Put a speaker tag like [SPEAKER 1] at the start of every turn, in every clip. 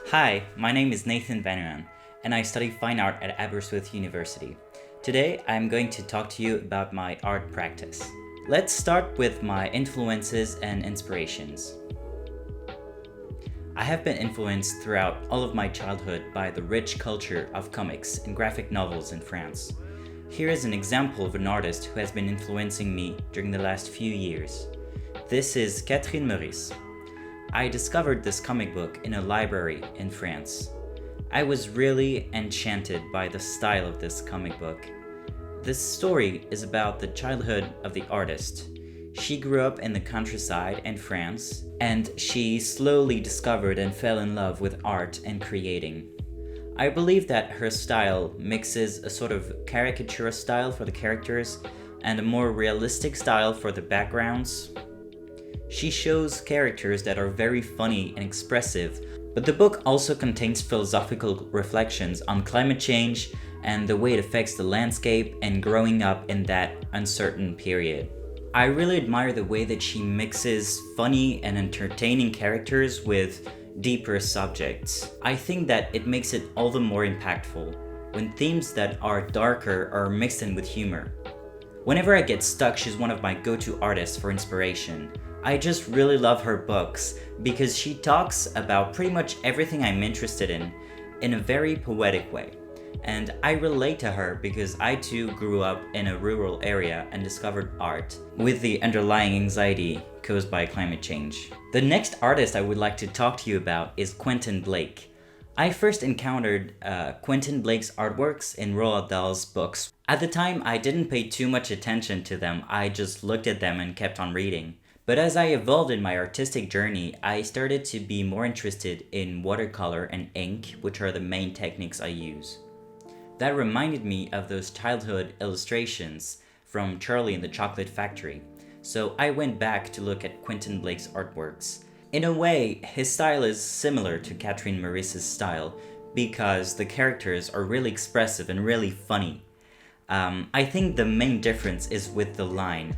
[SPEAKER 1] Hi, my name is Nathan Vanehuin, and I study fine art at Aberystwyth University. Today, I'm going to talk to you about my art practice. Let's start with my influences and inspirations. I have been influenced throughout all of my childhood by the rich culture of comics and graphic novels in France. Here is an example of an artist who has been influencing me during the last few years. This is Catherine Meurice. I discovered this comic book in a library in France. I was really enchanted by the style of this comic book. This story is about the childhood of the artist. She grew up in the countryside in France, and she slowly discovered and fell in love with art and creating. I believe that her style mixes a sort of caricature style for the characters and a more realistic style for the backgrounds. She shows characters that are very funny and expressive, but the book also contains philosophical reflections on climate change and the way it affects the landscape and growing up in that uncertain period. I really admire the way that she mixes funny and entertaining characters with deeper subjects. I think that it makes it all the more impactful when themes that are darker are mixed in with humor. Whenever I get stuck, she's one of my go-to artists for inspiration. I just really love her books because she talks about pretty much everything I'm interested in a very poetic way. And I relate to her because I too grew up in a rural area and discovered art with the underlying anxiety caused by climate change. The next artist I would like to talk to you about is Quentin Blake. I first encountered Quentin Blake's artworks in Roald Dahl's books. At the time, I didn't pay too much attention to them, I just looked at them and kept on reading. But as I evolved in my artistic journey, I started to be more interested in watercolor and ink, which are the main techniques I use. That reminded me of those childhood illustrations from Charlie and the Chocolate Factory, so I went back to look at Quentin Blake's artworks. In a way, his style is similar to Catherine Meurice's style because the characters are really expressive and really funny. I think the main difference is with the line.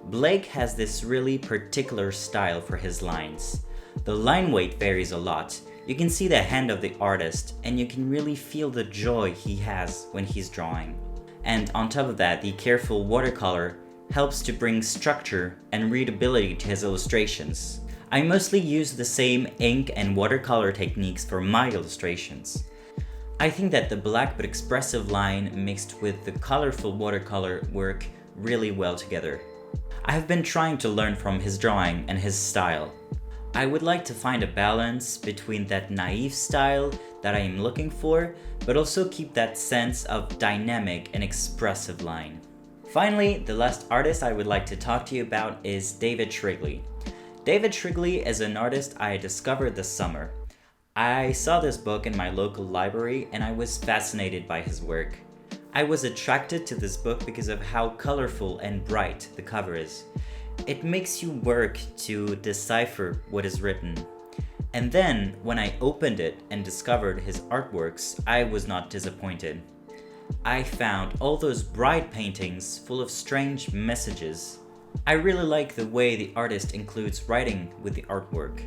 [SPEAKER 1] Blake has this really particular style for his lines. The line weight varies a lot. You can see the hand of the artist, and you can really feel the joy he has when he's drawing. And on top of that, the careful watercolor helps to bring structure and readability to his illustrations. I mostly use the same ink and watercolor techniques for my illustrations. I think that the black but expressive line mixed with the colorful watercolor work really well together. I have been trying to learn from his drawing and his style. I would like to find a balance between that naive style that I am looking for, but also keep that sense of dynamic and expressive line. Finally, the last artist I would like to talk to you about is David Shrigley. David Shrigley is an artist I discovered this summer. I saw this book in my local library and I was fascinated by his work. I was attracted to this book because of how colorful and bright the cover is. It makes you work to decipher what is written. And then, when I opened it and discovered his artworks, I was not disappointed. I found all those bright paintings full of strange messages. I really like the way the artist includes writing with the artwork.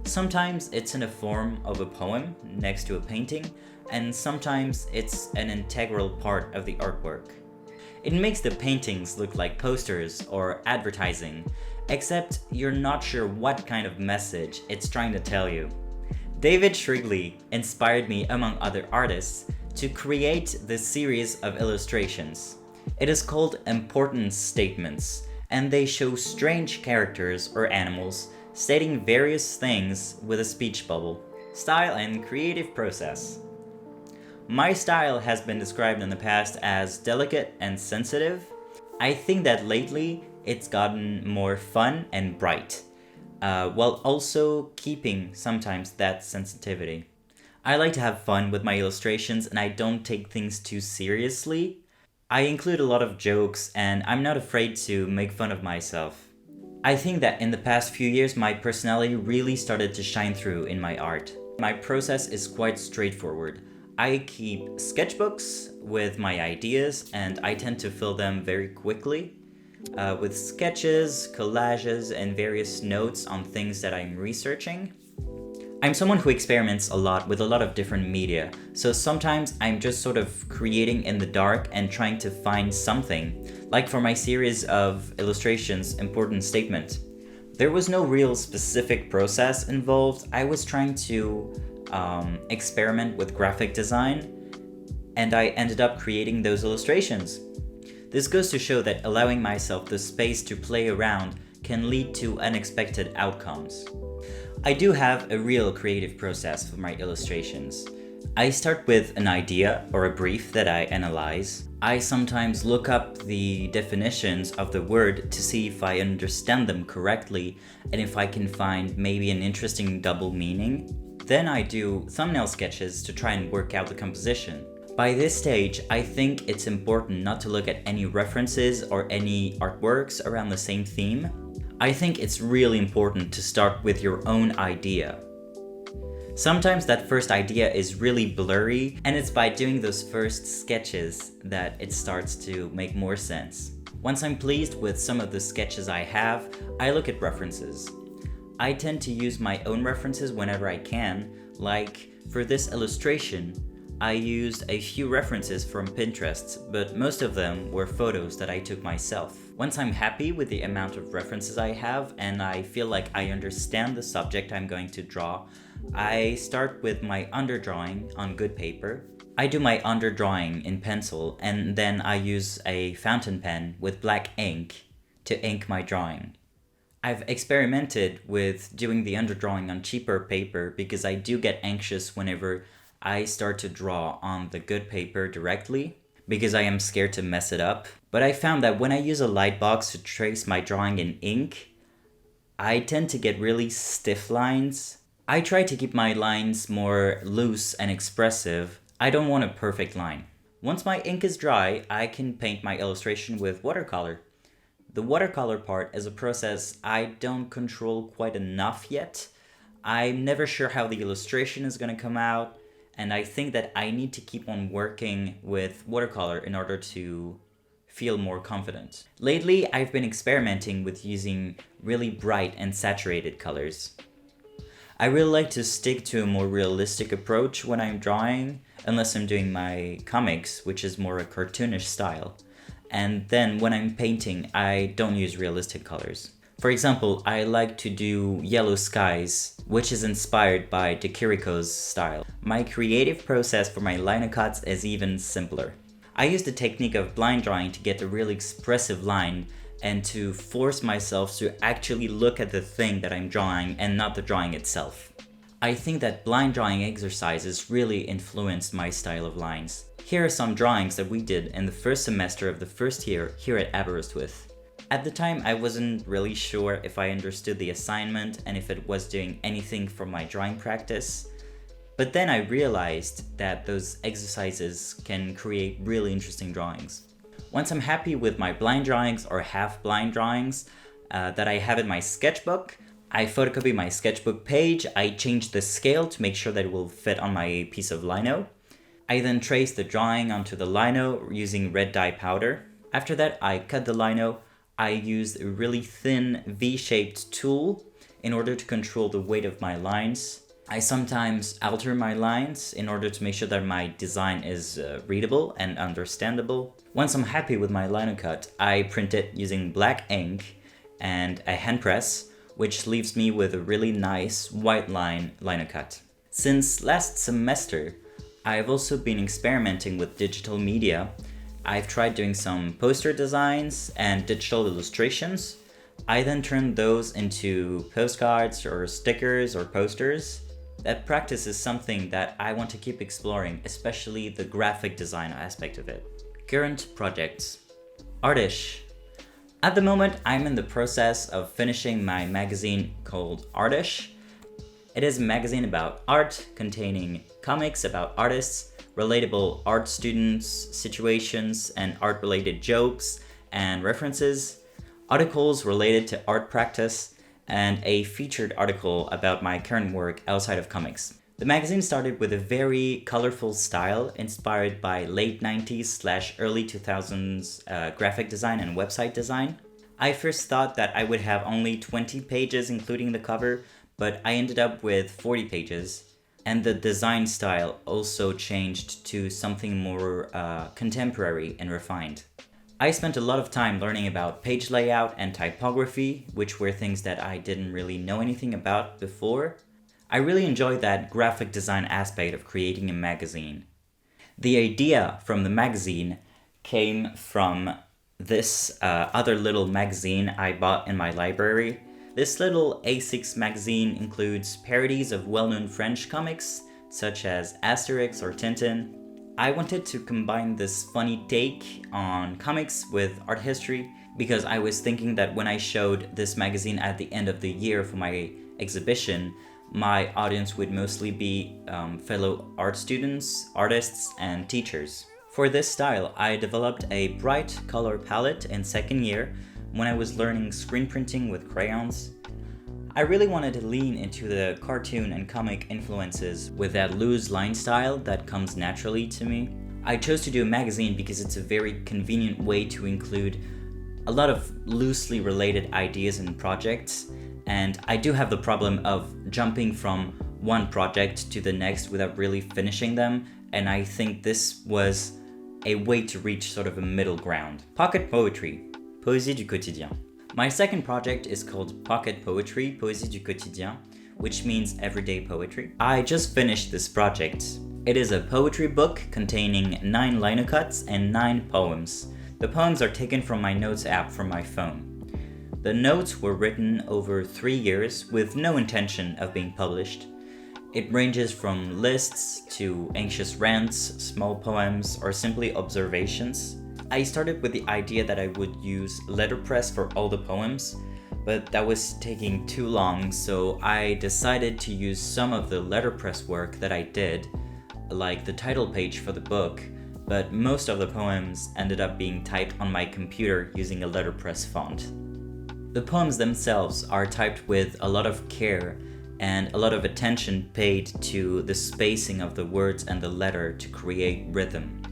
[SPEAKER 1] Sometimes it's in the form of a poem next to a painting, and sometimes it's an integral part of the artwork. It makes the paintings look like posters or advertising, except you're not sure what kind of message it's trying to tell you. David Shrigley inspired me, among other artists, to create this series of illustrations. It is called Importance Statements, and they show strange characters or animals stating various things with a speech bubble. Style and creative process. My style has been described in the past as delicate and sensitive. I think that lately it's gotten more fun and bright, while also keeping sometimes that sensitivity. I like to have fun with my illustrations and I don't take things too seriously. I include a lot of jokes and I'm not afraid to make fun of myself. I think that in the past few years my personality really started to shine through in my art. My process is quite straightforward. I keep sketchbooks with my ideas and I tend to fill them very quickly with sketches, collages, and various notes on things that I'm researching. I'm someone who experiments a lot with a lot of different media, so sometimes I'm just sort of creating in the dark and trying to find something, like for my series of illustrations, Important Statement. There was no real specific process involved. I was trying to experiment with graphic design, and I ended up creating those illustrations. This goes to show that allowing myself the space to play around can lead to unexpected outcomes. I do have a real creative process for my illustrations. I start with an idea or a brief that I analyze. I sometimes look up the definitions of the word to see if I understand them correctly and if I can find maybe an interesting double meaning. Then I do thumbnail sketches to try and work out the composition. By this stage, I think it's important not to look at any references or any artworks around the same theme. I think it's really important to start with your own idea. Sometimes that first idea is really blurry, and it's by doing those first sketches that it starts to make more sense. Once I'm pleased with some of the sketches I have, I look at references. I tend to use my own references whenever I can, like for this illustration, I used a few references from Pinterest, but most of them were photos that I took myself. Once I'm happy with the amount of references I have and I feel like I understand the subject I'm going to draw, I start with my underdrawing on good paper. I do my underdrawing in pencil and then I use a fountain pen with black ink to ink my drawing. I've experimented with doing the underdrawing on cheaper paper because I do get anxious whenever I start to draw on the good paper directly because I am scared to mess it up. But I found that when I use a light box to trace my drawing in ink, I tend to get really stiff lines. I try to keep my lines more loose and expressive. I don't want a perfect line. Once my ink is dry, I can paint my illustration with watercolor. The watercolor part is a process I don't control quite enough yet. I'm never sure how the illustration is going to come out. And I think that I need to keep on working with watercolor in order to feel more confident. Lately, I've been experimenting with using really bright and saturated colors. I really like to stick to a more realistic approach when I'm drawing, unless I'm doing my comics, which is more a cartoonish style. And then when I'm painting, I don't use realistic colors. For example, I like to do yellow skies, which is inspired by De Chirico's style. My creative process for my lino cuts is even simpler. I use the technique of blind drawing to get a really expressive line and to force myself to actually look at the thing that I'm drawing and not the drawing itself. I think that blind drawing exercises really influenced my style of lines. Here are some drawings that we did in the first semester of the first year here at Aberystwyth. At the time, I wasn't really sure if I understood the assignment and if it was doing anything for my drawing practice. But then I realized that those exercises can create really interesting drawings. Once I'm happy with my blind drawings or half-blind drawings that I have in my sketchbook, I photocopy my sketchbook page, I change the scale to make sure that it will fit on my piece of lino. I then trace the drawing onto the lino using red dye powder. After that, I cut the lino. I used a really thin V-shaped tool in order to control the weight of my lines. I sometimes alter my lines in order to make sure that my design is readable and understandable. Once I'm happy with my lino cut, I print it using black ink and a hand press, which leaves me with a really nice white line lino cut. Since last semester, I've also been experimenting with digital media. I've tried doing some poster designs and digital illustrations. I then turned those into postcards or stickers or posters. That practice is something that I want to keep exploring, especially the graphic design aspect of it. Current projects. Artish. At the moment, I'm in the process of finishing my magazine called Artish. It is a magazine about art containing comics about artists, relatable art students, situations, and art-related jokes and references, articles related to art practice, and a featured article about my current work outside of comics. The magazine started with a very colorful style inspired by late 90s / early 2000s graphic design and website design. I first thought that I would have only 20 pages including the cover, but I ended up with 40 pages. And the design style also changed to something more contemporary and refined. I spent a lot of time learning about page layout and typography, which were things that I didn't really know anything about before. I really enjoyed that graphic design aspect of creating a magazine. The idea from the magazine came from this other little magazine I bought in my library. This little A6 magazine includes parodies of well-known French comics, such as Asterix or Tintin. I wanted to combine this funny take on comics with art history because I was thinking that when I showed this magazine at the end of the year for my exhibition, my audience would mostly be fellow art students, artists, and teachers. For this style, I developed a bright color palette in second year when I was learning screen printing with crayons. I really wanted to lean into the cartoon and comic influences with that loose line style that comes naturally to me. I chose to do a magazine because it's a very convenient way to include a lot of loosely related ideas and projects, and I do have the problem of jumping from one project to the next without really finishing them, and I think this was a way to reach sort of a middle ground. Pocket poetry, poésie du quotidien. My second project is called Pocket Poetry, Poésie du quotidien, which means everyday poetry. I just finished this project. It is a poetry book containing 9 liner cuts and 9 poems. The poems are taken from my notes app from my phone. The notes were written over 3 years with no intention of being published. It ranges from lists to anxious rants, small poems, or simply observations. I started with the idea that I would use letterpress for all the poems, but that was taking too long, so I decided to use some of the letterpress work that I did, like the title page for the book, but most of the poems ended up being typed on my computer using a letterpress font. The poems themselves are typed with a lot of care and a lot of attention paid to the spacing of the words and the letter to create rhythm.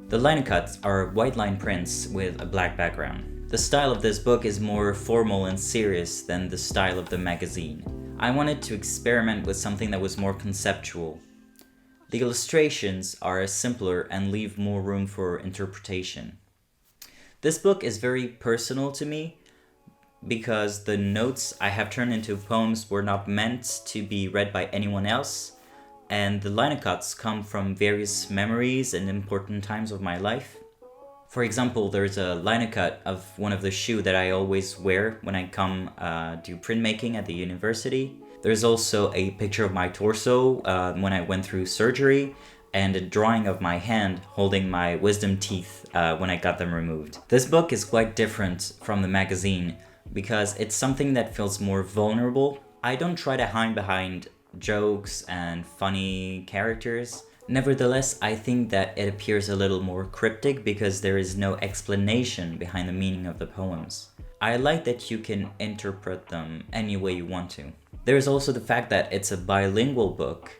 [SPEAKER 1] The line cuts are white line prints with a black background. The style of this book is more formal and serious than the style of the magazine. I wanted to experiment with something that was more conceptual. The illustrations are simpler and leave more room for interpretation. This book is very personal to me because the notes I have turned into poems were not meant to be read by anyone else, and the liner cuts come from various memories and important times of my life. For example, there's a liner cut of one of the shoes that I always wear when I come do printmaking at the university. There's also a picture of my torso when I went through surgery, and a drawing of my hand holding my wisdom teeth when I got them removed. This book is quite different from the magazine because it's something that feels more vulnerable. I don't try to hide behind jokes and funny characters. Nevertheless, I think that it appears a little more cryptic because there is no explanation behind the meaning of the poems. I like that you can interpret them any way you want to. There is also the fact that it's a bilingual book.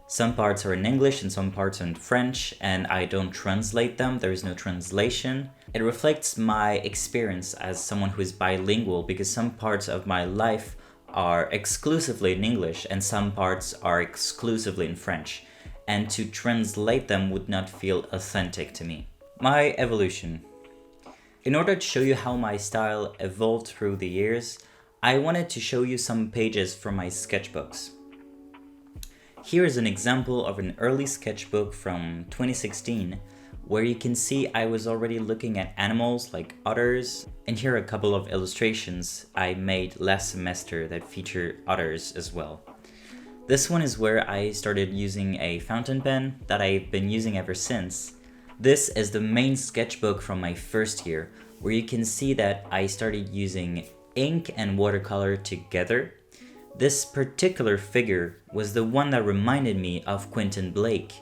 [SPEAKER 1] Some parts are in English and some parts are in French, and I don't translate them, there is no translation. It reflects my experience as someone who is bilingual because some parts of my life are exclusively in English and some parts are exclusively in French, and to translate them would not feel authentic to me. My evolution. In order to show you how my style evolved through the years, I wanted to show you some pages from my sketchbooks. Here is an example of an early sketchbook from 2016 where you can see I was already looking at animals like otters, and here are a couple of illustrations I made last semester that feature otters as well. This one is where I started using a fountain pen that I've been using ever since. This is the main sketchbook from my first year, where you can see that I started using ink and watercolor together. This particular figure was the one that reminded me of Quentin Blake,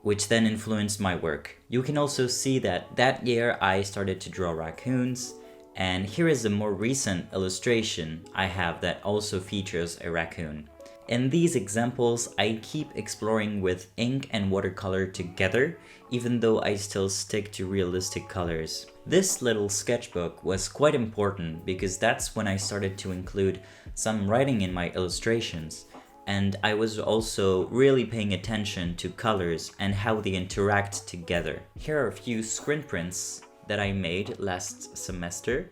[SPEAKER 1] which then influenced my work. You can also see that that year I started to draw raccoons, and here is a more recent illustration I have that also features a raccoon. In these examples, I keep exploring with ink and watercolor together, even though I still stick to realistic colors. This little sketchbook was quite important because that's when I started to include some writing in my illustrations, and I was also really paying attention to colors and how they interact together. Here are a few screen prints that I made last semester.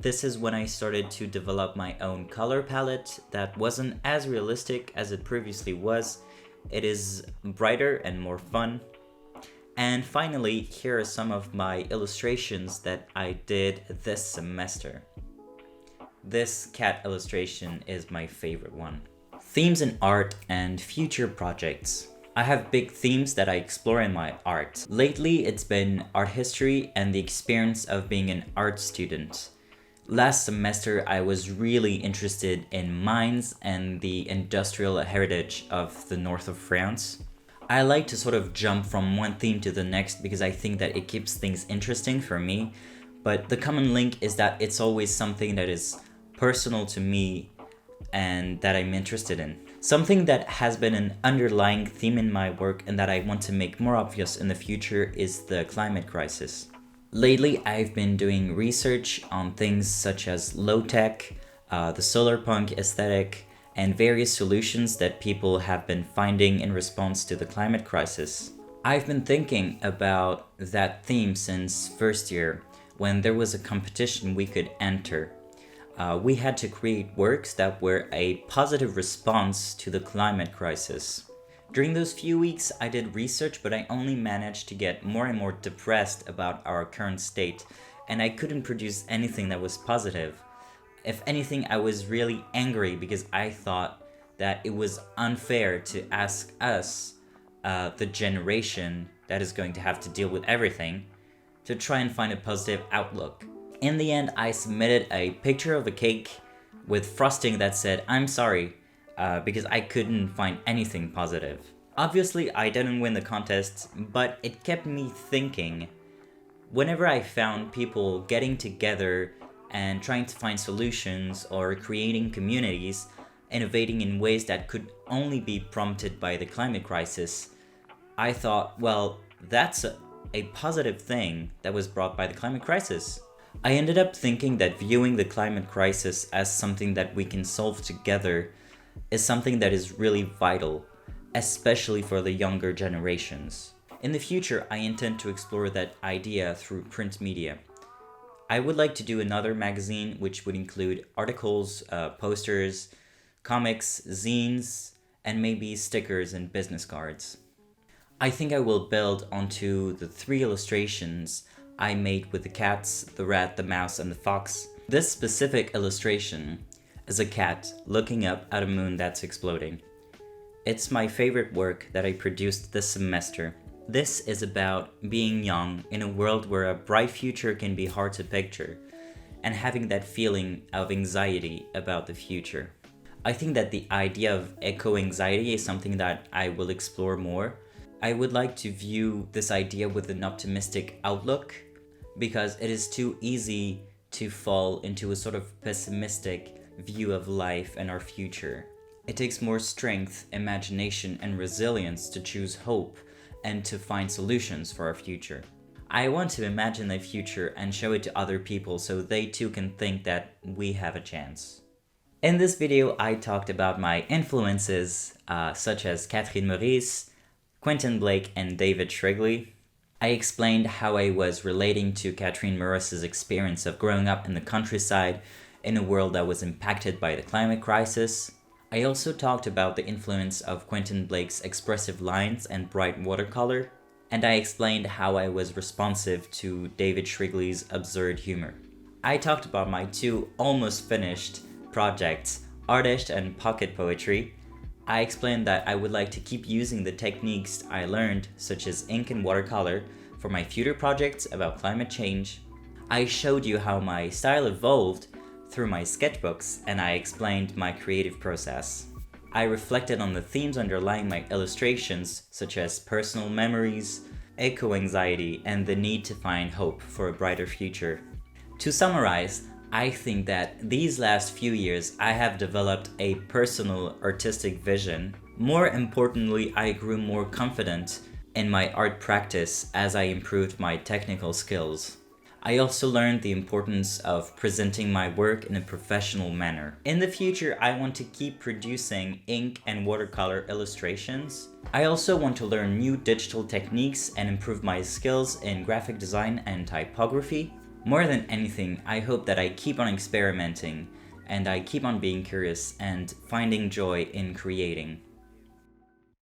[SPEAKER 1] This is when I started to develop my own color palette that wasn't as realistic as it previously was. It is brighter and more fun. And finally, here are some of my illustrations that I did this semester. This cat illustration is my favorite one. Themes in art and future projects. I have big themes that I explore in my art. Lately, it's been art history and the experience of being an art student. Last semester, I was really interested in mines and the industrial heritage of the north of France. I like to sort of jump from one theme to the next because I think that it keeps things interesting for me, but the common link is that it's always something that is personal to me and that I'm interested in. Something that has been an underlying theme in my work and that I want to make more obvious in the future is the climate crisis. Lately, I've been doing research on things such as low-tech, the solar punk aesthetic, and various solutions that people have been finding in response to the climate crisis. I've been thinking about that theme since first year, when there was a competition we could enter. We had to create works that were a positive response to the climate crisis. During those few weeks, I did research, but I only managed to get more and more depressed about our current state, and I couldn't produce anything that was positive. If anything, I was really angry because I thought that it was unfair to ask us, the generation that is going to have to deal with everything, to try and find a positive outlook. In the end, I submitted a picture of a cake with frosting that said, "I'm sorry," because I couldn't find anything positive. Obviously, I didn't win the contest, but it kept me thinking. Whenever I found people getting together and trying to find solutions or creating communities, innovating in ways that could only be prompted by the climate crisis, I thought, well, that's a positive thing that was brought by the climate crisis. I ended up thinking that viewing the climate crisis as something that we can solve together is something that is really vital, especially for the younger generations. In the future, I intend to explore that idea through print media. I would like to do another magazine which would include articles, posters, comics, zines, and maybe stickers and business cards. I think I will build onto the 3 illustrations I made with the cats, the rat, the mouse, and the fox. This specific illustration is a cat looking up at a moon that's exploding. It's my favorite work that I produced this semester. This is about being young in a world where a bright future can be hard to picture, and having that feeling of anxiety about the future. I think that the idea of eco-anxiety is something that I will explore more. I would like to view this idea with an optimistic outlook, because it is too easy to fall into a sort of pessimistic view of life and our future. It takes more strength, imagination, and resilience to choose hope and to find solutions for our future. I want to imagine the future and show it to other people so they too can think that we have a chance. In this video, I talked about my influences, such as Catherine Maurice, Quentin Blake, and David Shrigley. I explained how I was relating to Catherine Maurice's experience of growing up in the countryside in a world that was impacted by the climate crisis. I also talked about the influence of Quentin Blake's expressive lines and bright watercolor, and I explained how I was responsive to David Shrigley's absurd humor. I talked about my 2 almost finished projects, Artist and Pocket Poetry. I explained that I would like to keep using the techniques I learned, such as ink and watercolor, for my future projects about climate change. I showed you how my style evolved through my sketchbooks, and I explained my creative process. I reflected on the themes underlying my illustrations, such as personal memories, eco-anxiety, and the need to find hope for a brighter future. To summarize, I think that these last few years I have developed a personal artistic vision. More importantly, I grew more confident in my art practice as I improved my technical skills. I also learned the importance of presenting my work in a professional manner. In the future, I want to keep producing ink and watercolor illustrations. I also want to learn new digital techniques and improve my skills in graphic design and typography. More than anything, I hope that I keep on experimenting and I keep on being curious and finding joy in creating.